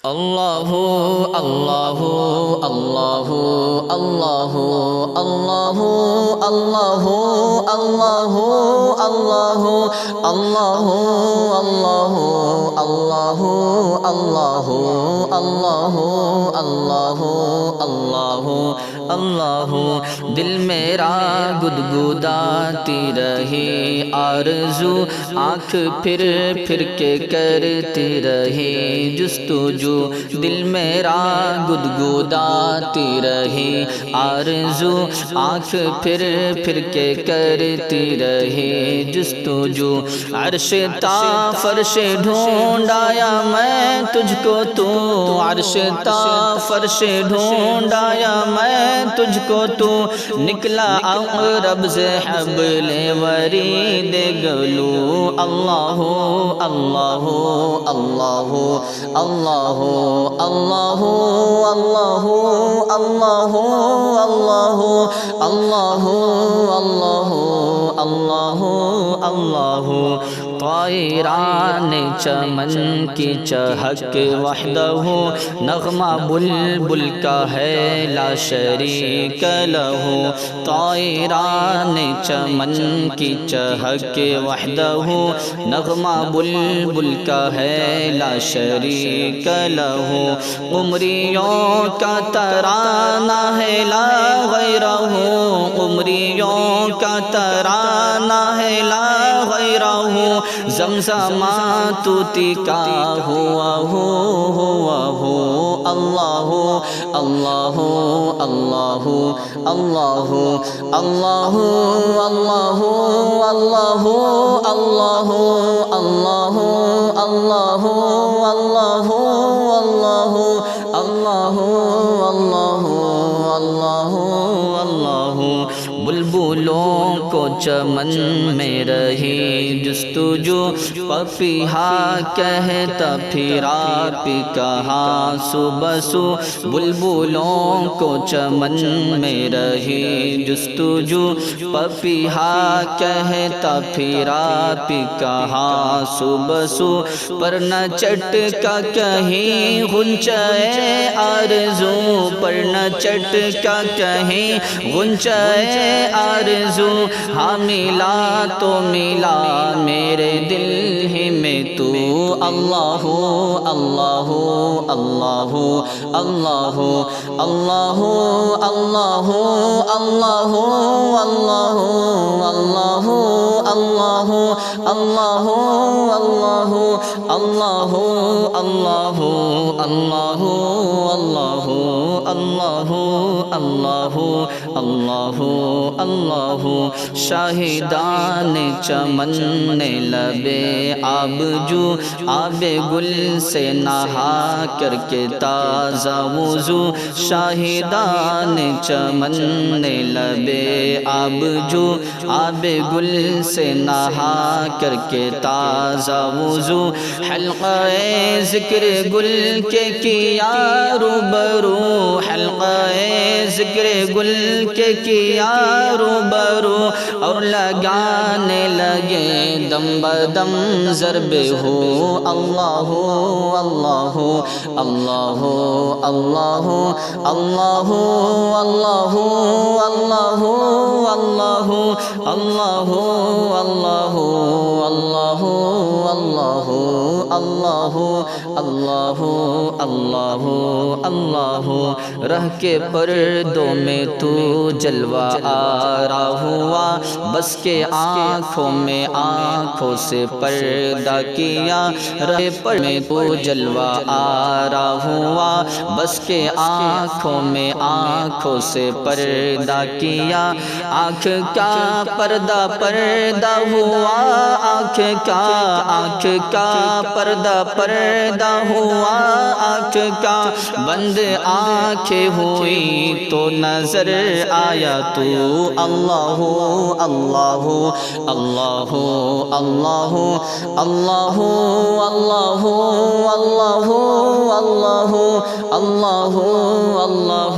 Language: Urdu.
اللہ اللہ اللہ اللہ اللہ اللہ اللہ اللہ اللہ اللہ اللہ اللہ اللہ اللہ اللہ اللہ دل میرا گدگداتی رہی آرزو آنکھ پھر پھر کے کرتی رہی جستجو دل میرا گدگداتی رہی آرزو آنکھ پھر پھر کے کرتی رہی جستجو عرش تا فرش ڈھونڈایا میں تجھ کو تو عرش تا فرش ڈھونڈایا میں تجھ کو تو نکلا اقرب سے حبل ورید گلو اللہ اللہ اللہ اللہ اللہ اللہ اللہ اللہ اللہ اللہ اللہ اللہ طائران چمن کی چہک وحدہ نغمہ بلبل کا ہے لا شریک لہ طائران چمن کی چہک وحدہ نغمہ بلبل کا ہے لا شریک لہ عمریوں کا ترانہ ہے لا غیرہ عمریوں کا ترانہ ہے لا غیرہ زمزمات کا ہوا اللہ اللہ اللہ اللہ اللہ اللہ اللہ اللہ اللہ اللہ اللہ اللہ اللہ اللہ اللہ بلبلوں کو چمن میں رہی جستجو پپیہا کہتا پھرا پی کہاں صبح سو بلبلوں کو چمن میں رہی جستجو پپیہا کہتا پھرا پی کہاں صبح سو پر نہ چٹکا کہیں غنچۂ آرزو پر نہ چٹکا کہیں غنچۂ آرزو ہاں ملا تو ملا میرے دل ہی میں تو اللہ اللہ اللہ اللہ اللہ اللہ اللہ اللہ اللہ اللہ اللہ اللہ اللہ اللہ اللہ اللہ اللہ اللہ اللہ شاہدان چمن لبے آب جو آب گل سے نہا کر کے تازہ وضو شاہدان چمن لبے آب جو آب گل سے نہا کر کے تازہ وضو حلقہ ذکر گل کے کیا روبرو حلقہ ذکر گل کے کیا روبرو اور لگانے لگے دم بدم ضرب ہو اللہ اللہ اللہ اللہ اللہ اللہ اللہ اللہ اللہ اللہ اللہ اللہ اللہ اللہ اللہ رہ کے پردوں میں تو جلوہ آرا ہوا بس کے آنکھوں میں آنکھوں سے پردہ کیا رہ پر میں تو جلوہ آرا ہوا بس کے آنکھوں میں آنکھوں سے پردہ کیا آنکھ کا پردہ پردہ ہوا آنکھ کا پردہ پردہ ہوا آنکھ کا بند آنکھیں ہوئی تو نظر آیا تو اللہ اللہ اللہ اللہ اللہ اللہ اللہ اللہ اللہ اللہ